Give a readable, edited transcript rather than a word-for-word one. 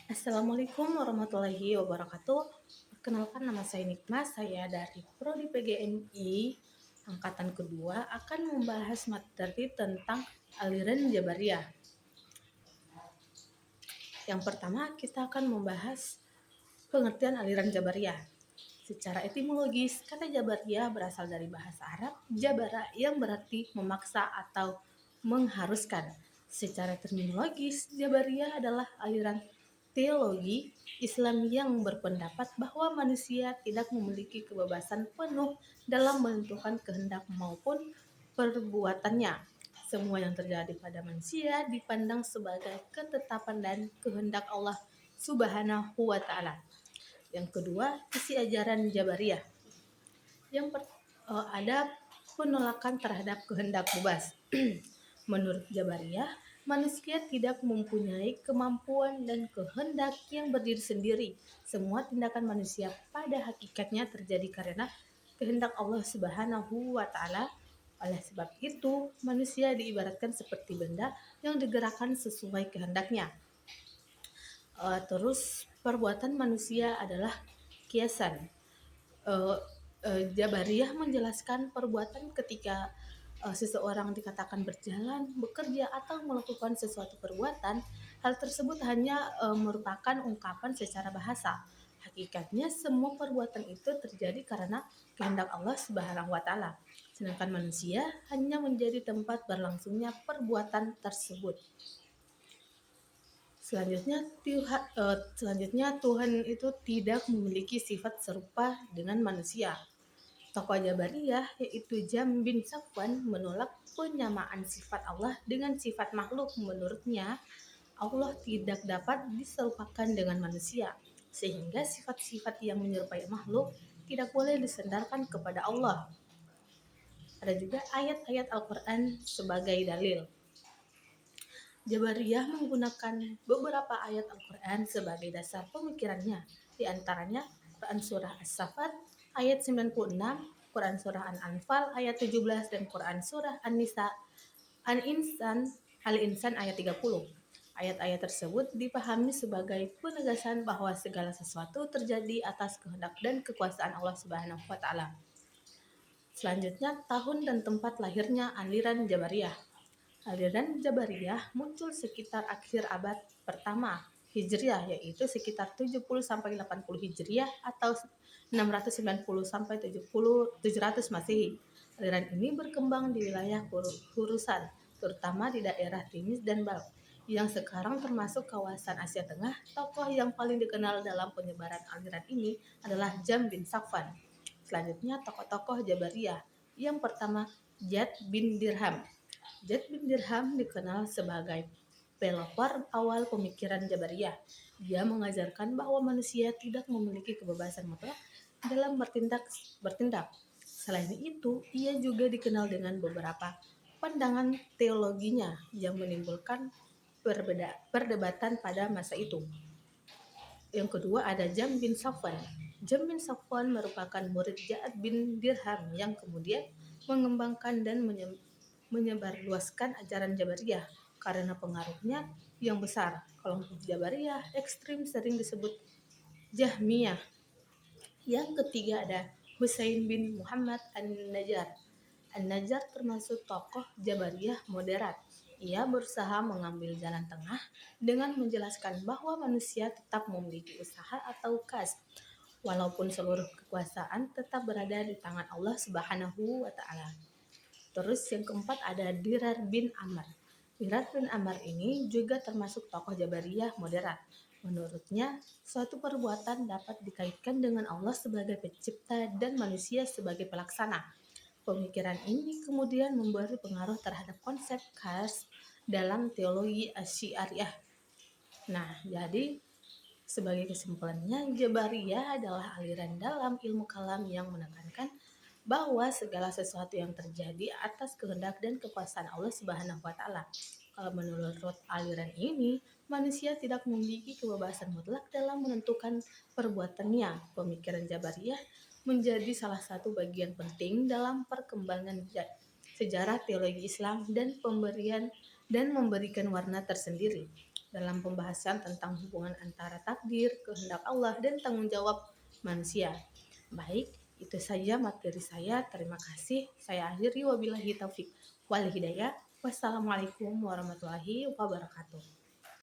Assalamualaikum warahmatullahi wabarakatuh. Perkenalkan nama saya Nikmas, saya dari Prodi PGMI angkatan kedua akan membahas materi tentang aliran Jabariyah. Yang pertama kita akan membahas pengertian aliran Jabariyah. Secara etimologis, kata Jabariyah berasal dari bahasa Arab Jabara yang berarti memaksa atau mengharuskan. Secara terminologis, Jabariyah adalah aliran teologi Islam yang berpendapat bahwa manusia tidak memiliki kebebasan penuh dalam menentukan kehendak maupun perbuatannya. Semua yang terjadi pada manusia dipandang sebagai ketetapan dan kehendak Allah Subhanahu wa Ta'ala. Yang kedua, isi ajaran Jabariyah. Ada penolakan terhadap kehendak bebas. Menurut Jabariyah, manusia tidak mempunyai kemampuan dan kehendak yang berdiri sendiri. Semua tindakan manusia pada hakikatnya terjadi karena kehendak Allah Subhanahu wa Ta'ala. Oleh sebab itu, manusia diibaratkan seperti benda yang digerakkan sesuai kehendaknya. Terus perbuatan manusia adalah kiasan. uh, Jabariyah menjelaskan perbuatan ketika seseorang dikatakan berjalan, bekerja, atau melakukan sesuatu perbuatan. Hal tersebut hanya merupakan ungkapan secara bahasa. Hakikatnya semua perbuatan itu terjadi karena kehendak Allah Subhanahu wa Ta'ala. Sedangkan manusia hanya menjadi tempat berlangsungnya perbuatan tersebut. Selanjutnya Tuhan itu tidak memiliki sifat serupa dengan manusia. Tokoh Jabariyah yaitu Jam bin Safwan menolak penyamaan sifat Allah dengan sifat makhluk. Menurutnya, Allah tidak dapat diserupakan dengan manusia, sehingga sifat-sifat yang menyerupai makhluk tidak boleh disandarkan kepada Allah. Ada juga ayat-ayat Al-Quran sebagai dalil. Jabariyah menggunakan beberapa ayat Al-Quran sebagai dasar pemikirannya, di antaranya Quran Surah As-Saffat ayat 96, Quran Surah An-Anfal ayat 17, dan Quran Surah An-Nisa Al-Insan ayat 30. Ayat-ayat tersebut dipahami sebagai penegasan bahwa segala sesuatu terjadi atas kehendak dan kekuasaan Allah Subhanahu wa Ta'ala. Selanjutnya, tahun dan tempat lahirnya aliran Jabariyah. Aliran Jabariyah muncul sekitar akhir abad pertama Hijriah, yaitu sekitar 70-80 Hijriah atau 690-700 Masehi. Aliran ini berkembang di wilayah Khurasan, terutama di daerah Timis dan Balkh, yang sekarang termasuk kawasan Asia Tengah. Tokoh yang paling dikenal dalam penyebaran aliran ini adalah Jam bin Safwan. Selanjutnya, tokoh-tokoh Jabariyah. Yang pertama, Jad bin Dirham. Jad bin Dirham dikenal sebagai pelopor awal pemikiran Jabariyah. Dia mengajarkan bahwa manusia tidak memiliki kebebasan mutlak dalam bertindak. Selain itu, ia juga dikenal dengan beberapa pandangan teologinya yang menimbulkan perdebatan pada masa itu. Yang kedua ada Jam bin Safwan. Jam bin Safwan merupakan murid Ja'ad bin Dirham yang kemudian mengembangkan dan menyebarluaskan ajaran Jabariyah karena pengaruhnya yang besar. Kelompok Jabariyah ekstrim sering disebut Jahmiyah. Yang ketiga ada Husain bin Muhammad An-Najjar. An-Najjar termasuk tokoh Jabariyah moderat. Ia berusaha mengambil jalan tengah dengan menjelaskan bahwa manusia tetap memiliki usaha atau kasb, walaupun seluruh kekuasaan tetap berada di tangan Allah Subhanahu wa Ta'ala. Terus yang keempat ada Dirar bin Ammar. Dirar bin Ammar ini juga termasuk tokoh Jabariyah moderat. Menurutnya, suatu perbuatan dapat dikaitkan dengan Allah sebagai pencipta dan manusia sebagai pelaksana. Pemikiran ini kemudian memberi pengaruh terhadap konsep kasb dalam teologi Asy'ariyah. Nah, jadi sebagai kesimpulannya, Jabariyah adalah aliran dalam ilmu kalam yang menekankan bahwa segala sesuatu yang terjadi atas kehendak dan kekuasaan Allah Subhanahu wa Ta'ala. Kalau menurut aliran ini, manusia tidak memiliki kebebasan mutlak dalam menentukan perbuatannya. Pemikiran Jabariyah menjadi salah satu bagian penting dalam perkembangan sejarah teologi Islam dan memberikan warna tersendiri dalam pembahasan tentang hubungan antara takdir, kehendak Allah, dan tanggung jawab manusia. Baik, itu saja materi saya. Terima kasih. Saya akhiri wabillahi taufik wal hidayah. Wassalamualaikum warahmatullahi wabarakatuh.